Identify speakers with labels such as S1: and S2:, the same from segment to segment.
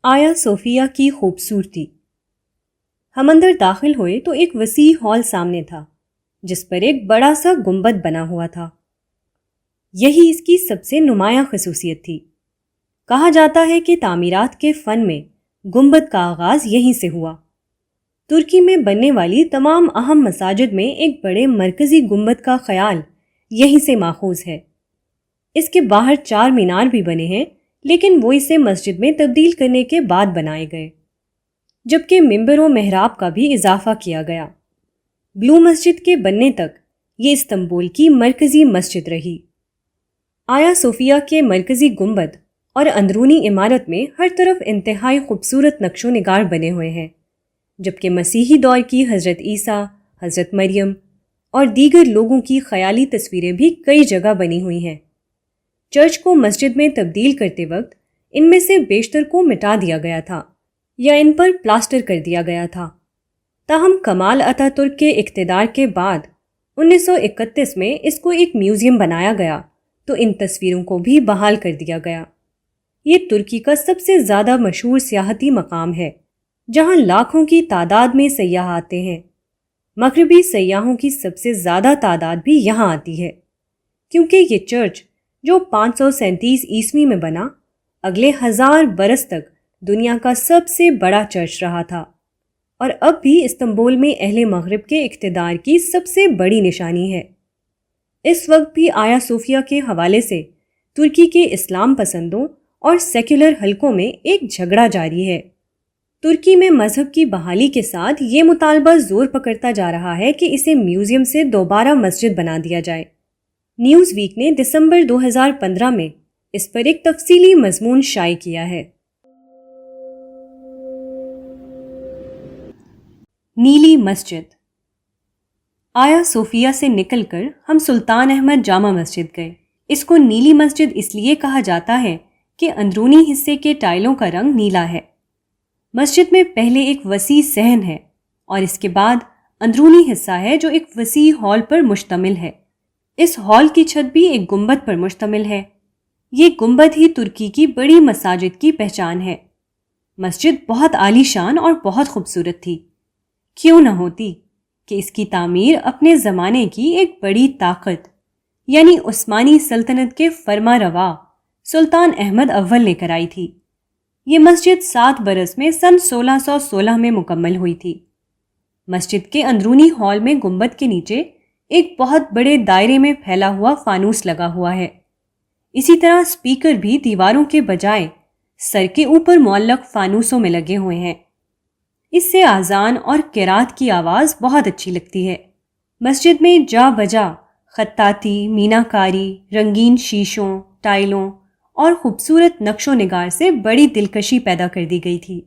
S1: آیا صوفیہ کی خوبصورتی۔ ہم اندر داخل ہوئے تو ایک وسیع ہال سامنے تھا جس پر ایک بڑا سا گنبد بنا ہوا تھا۔ یہی اس کی سب سے نمایاں خصوصیت تھی۔ کہا جاتا ہے کہ تعمیرات کے فن میں گنبد کا آغاز یہیں سے ہوا۔ ترکی میں بننے والی تمام اہم مساجد میں ایک بڑے مرکزی گنبد کا خیال یہیں سے ماخوذ ہے۔ اس کے باہر 4 مینار بھی بنے ہیں، لیکن وہ اسے مسجد میں تبدیل کرنے کے بعد بنائے گئے، جبکہ منبر و محراب کا بھی اضافہ کیا گیا۔ بلو مسجد کے بننے تک یہ استنبول کی مرکزی مسجد رہی۔ آیا صوفیہ کے مرکزی گنبد اور اندرونی عمارت میں ہر طرف انتہائی خوبصورت نقش و نگار بنے ہوئے ہیں، جبکہ مسیحی دور کی حضرت عیسیٰ، حضرت مریم اور دیگر لوگوں کی خیالی تصویریں بھی کئی جگہ بنی ہوئی ہیں۔ چرچ کو مسجد میں تبدیل کرتے وقت ان میں سے بیشتر کو مٹا دیا گیا تھا یا ان پر پلاسٹر کر دیا گیا تھا۔ تاہم کمال اتا ترک کے اقتدار کے بعد 1931 میں اس کو ایک میوزیم بنایا گیا تو ان تصویروں کو بھی بحال کر دیا گیا۔ یہ ترکی کا سب سے زیادہ مشہور سیاحتی مقام ہے، جہاں لاکھوں کی تعداد میں سیاح آتے ہیں۔ مغربی سیاحوں کی سب سے زیادہ تعداد بھی یہاں آتی ہے، کیونکہ یہ چرچ جو 537 عیسوی میں بنا، اگلے 1000 برس تک دنیا کا سب سے بڑا چرچ رہا تھا اور اب بھی استنبول میں اہل مغرب کے اقتدار کی سب سے بڑی نشانی ہے۔ اس وقت بھی آیا صوفیہ کے حوالے سے ترکی کے اسلام پسندوں اور سیکولر حلقوں میں ایک جھگڑا جاری ہے۔ ترکی میں مذہب کی بحالی کے ساتھ یہ مطالبہ زور پکڑتا جا رہا ہے کہ اسے میوزیم سے دوبارہ مسجد بنا دیا جائے۔ نیوز ویک نے دسمبر 2015 میں اس پر ایک تفصیلی مضمون شائع کیا ہے۔ نیلی مسجد۔ آیا صوفیہ سے نکل کر ہم سلطان احمد جامع مسجد گئے۔ اس کو نیلی مسجد اس لیے کہا جاتا ہے کہ اندرونی حصے کے ٹائلوں کا رنگ نیلا ہے۔ مسجد میں پہلے ایک وسیع صحن ہے اور اس کے بعد اندرونی حصہ ہے جو ایک وسیع ہال پر مشتمل ہے۔ اس ہال کی چھت بھی ایک گنبد پر مشتمل ہے۔ یہ گنبد ہی ترکی کی بڑی مساجد کی پہچان ہے۔ مسجد بہت عالی شان اور بہت خوبصورت تھی، کیوں نہ ہوتی کہ اس کی تعمیر اپنے زمانے کی ایک بڑی طاقت یعنی عثمانی سلطنت کے فرما روا سلطان احمد اول نے کرائی تھی۔ یہ مسجد 7 برس میں سن 1616 میں مکمل ہوئی تھی۔ مسجد کے اندرونی ہال میں گنبد کے نیچے ایک بہت بڑے دائرے میں پھیلا ہوا فانوس لگا ہوا ہے۔ اسی طرح سپیکر بھی دیواروں کے بجائے سر کے اوپر معلق فانوسوں میں لگے ہوئے ہیں۔ اس سے اذان اور قرات کی آواز بہت اچھی لگتی ہے۔ مسجد میں جا بجا خطاطی، میناکاری، رنگین شیشوں، ٹائلوں اور خوبصورت نقش و نگار سے بڑی دلکشی پیدا کر دی گئی تھی۔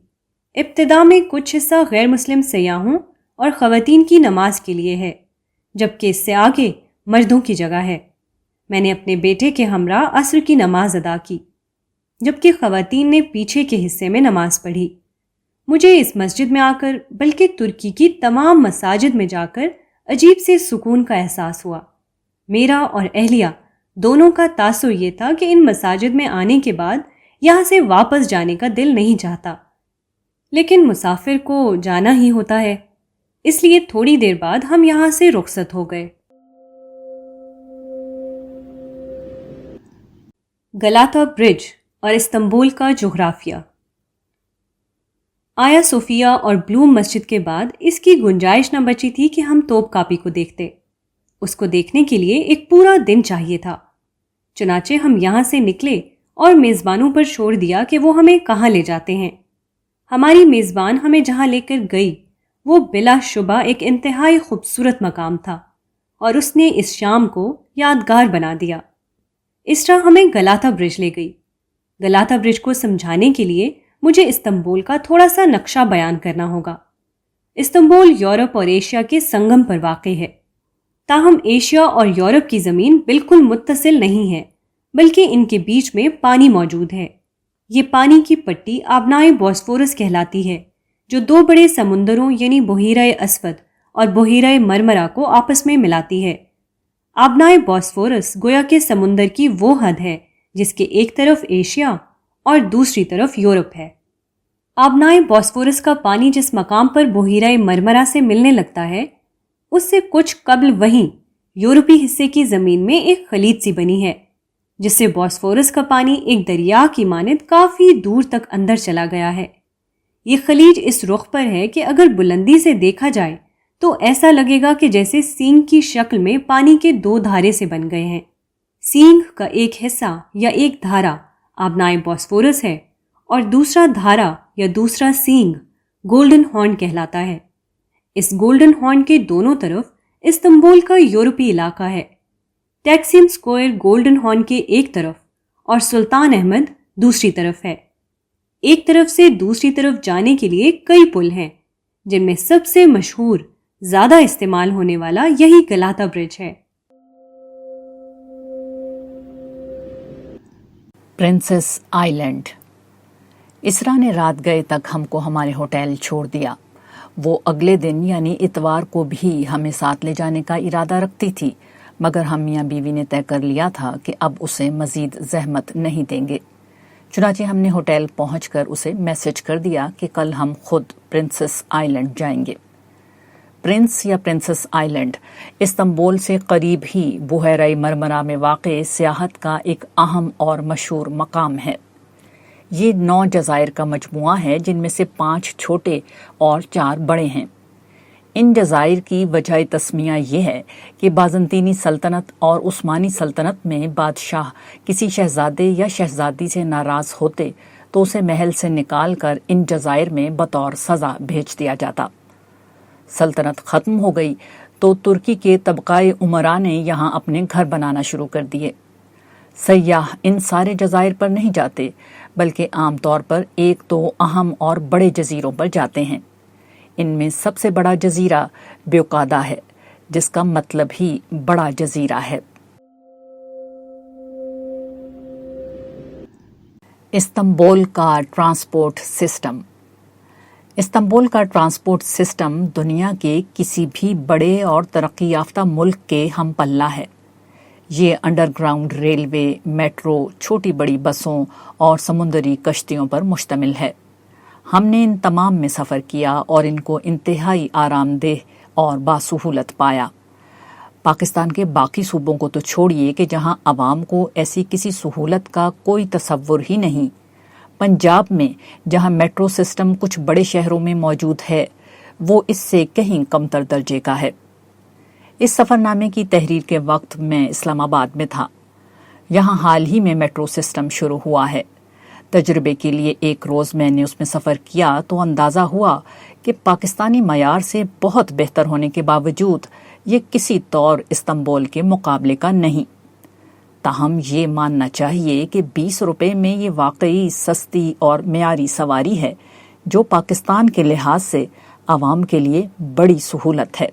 S1: ابتدا میں کچھ حصہ غیر مسلم سیاحوں اور خواتین کی نماز کے لیے ہے، جبکہ اس سے آگے مردوں کی جگہ ہے۔ میں نے اپنے بیٹے کے ہمراہ عصر کی نماز ادا کی، جبکہ خواتین نے پیچھے کے حصے میں نماز پڑھی۔ مجھے اس مسجد میں آ کر بلکہ ترکی کی تمام مساجد میں جا کر عجیب سے سکون کا احساس ہوا۔ میرا اور اہلیہ دونوں کا تاثر یہ تھا کہ ان مساجد میں آنے کے بعد یہاں سے واپس جانے کا دل نہیں چاہتا، لیکن مسافر کو جانا ہی ہوتا ہے، اس لیے تھوڑی دیر بعد ہم یہاں سے رخصت ہو گئے۔ گلاتا برج اور استنبول کا جغرافیہ۔ آیا صوفیہ اور بلوم مسجد کے بعد اس کی گنجائش نہ بچی تھی کہ ہم توپ کاپی کو دیکھتے۔ اس کو دیکھنے کے لیے ایک پورا دن چاہیے تھا۔ چنانچہ ہم یہاں سے نکلے اور میزبانوں پر چھوڑ دیا کہ وہ ہمیں کہاں لے جاتے ہیں۔ ہماری میزبان ہمیں جہاں لے کر گئی وہ بلا شبہ ایک انتہائی خوبصورت مقام تھا اور اس نے اس شام کو یادگار بنا دیا۔ اس طرح ہمیں گلاتا برج لے گئی۔ گلاتا برج کو سمجھانے کے لیے مجھے استنبول کا تھوڑا سا نقشہ بیان کرنا ہوگا۔ استنبول یورپ اور ایشیا کے سنگم پر واقع ہے، تاہم ایشیا اور یورپ کی زمین بالکل متصل نہیں ہے، بلکہ ان کے بیچ میں پانی موجود ہے۔ یہ پانی کی پٹی آبنائے بوسفورس کہلاتی ہے، جو 2 بڑے سمندروں یعنی بحیرہ اسود اور بحیرہ مرمرا کو آپس میں ملاتی ہے۔ آبنائے بوسفورس گویا کے سمندر کی وہ حد ہے جس کے ایک طرف ایشیا اور دوسری طرف یورپ ہے۔ آبنائے بوسفورس کا پانی جس مقام پر بحیرہ مرمرا سے ملنے لگتا ہے، اس سے کچھ قبل وہیں یورپی حصے کی زمین میں ایک خلیج سی بنی ہے، جس سے بوسفورس کا پانی ایک دریا کی مانند کافی دور تک اندر چلا گیا ہے۔ یہ خلیج اس رخ پر ہے کہ اگر بلندی سے دیکھا جائے تو ایسا لگے گا کہ جیسے سینگ کی شکل میں پانی کے دو دھارے سے بن گئے ہیں۔ سینگ کا ایک حصہ یا ایک دھارا آبنائے بوسفورس ہے اور دوسرا دھارا یا دوسرا سینگ گولڈن ہارن کہلاتا ہے۔ اس گولڈن ہارن کے دونوں طرف استنبول کا یورپی علاقہ ہے۔ ٹیکسیم سکوئر گولڈن ہارن کے ایک طرف اور سلطان احمد دوسری طرف ہے۔ ایک طرف سے دوسری طرف جانے کے لیے کئی پل ہیں، جن میں سب سے مشہور زیادہ استعمال ہونے والا یہی گلاتا برج ہے۔
S2: پرنسس آئی لینڈ۔ اسرا نے رات گئے تک ہم کو ہمارے ہوٹل چھوڑ دیا۔ وہ اگلے دن یعنی اتوار کو بھی ہمیں ساتھ لے جانے کا ارادہ رکھتی تھی، مگر ہم میاں بیوی نے طے کر لیا تھا کہ اب اسے مزید زحمت نہیں دیں گے۔ چنانچہ ہم نے ہوٹل پہنچ کر اسے میسج کر دیا کہ کل ہم خود پرنسس آئی لینڈ جائیں گے۔ پرنس یا پرنسس آئی لینڈ استنبول سے قریب ہی بحیرہ مرمرا میں واقع سیاحت کا ایک اہم اور مشہور مقام ہے۔ یہ 9 جزائر کا مجموعہ ہے، جن میں سے 5 چھوٹے اور 4 بڑے ہیں۔ ان جزائر کی وجہ تسمیہ یہ ہے کہ بازنطینی سلطنت اور عثمانی سلطنت میں بادشاہ کسی شہزادے یا شہزادی سے ناراض ہوتے تو اسے محل سے نکال کر ان جزائر میں بطور سزا بھیج دیا جاتا۔ سلطنت ختم ہو گئی تو ترکی کے طبقۂ امراء نے یہاں اپنے گھر بنانا شروع کر دیے۔ سیاح ان سارے جزائر پر نہیں جاتے، بلکہ عام طور پر 1-2 اہم اور بڑے جزیروں پر جاتے ہیں۔ ان میں سب سے بڑا جزیرہ بیوکادا ہے، جس کا مطلب ہی بڑا جزیرہ ہے۔ استنبول کا ٹرانسپورٹ سسٹم۔ استنبول کا ٹرانسپورٹ سسٹم دنیا کے کسی بھی بڑے اور ترقی یافتہ ملک کے ہم پلہ ہے۔ یہ انڈر گراؤنڈ ریلوے، میٹرو، چھوٹی بڑی بسوں اور سمندری کشتیوں پر مشتمل ہے۔ ہم نے ان تمام میں سفر کیا اور ان کو انتہائی آرام دہ اور باسہولت پایا۔ پاکستان کے باقی صوبوں کو تو چھوڑیے کہ جہاں عوام کو ایسی کسی سہولت کا کوئی تصور ہی نہیں، پنجاب میں جہاں میٹرو سسٹم کچھ بڑے شہروں میں موجود ہے، وہ اس سے کہیں کمتر درجے کا ہے۔ اس سفر نامے کی تحریر کے وقت میں اسلام آباد میں تھا۔ یہاں حال ہی میں میٹرو سسٹم شروع ہوا ہے۔ تجربے کے لیے 1 روز میں نے اس میں سفر کیا تو اندازہ ہوا کہ پاکستانی معیار سے بہت بہتر ہونے کے باوجود یہ کسی طور استنبول کے مقابلے کا نہیں۔ تاہم یہ ماننا چاہیے کہ 20 روپے میں یہ واقعی سستی اور معیاری سواری ہے، جو پاکستان کے لحاظ سے عوام کے لیے بڑی سہولت ہے۔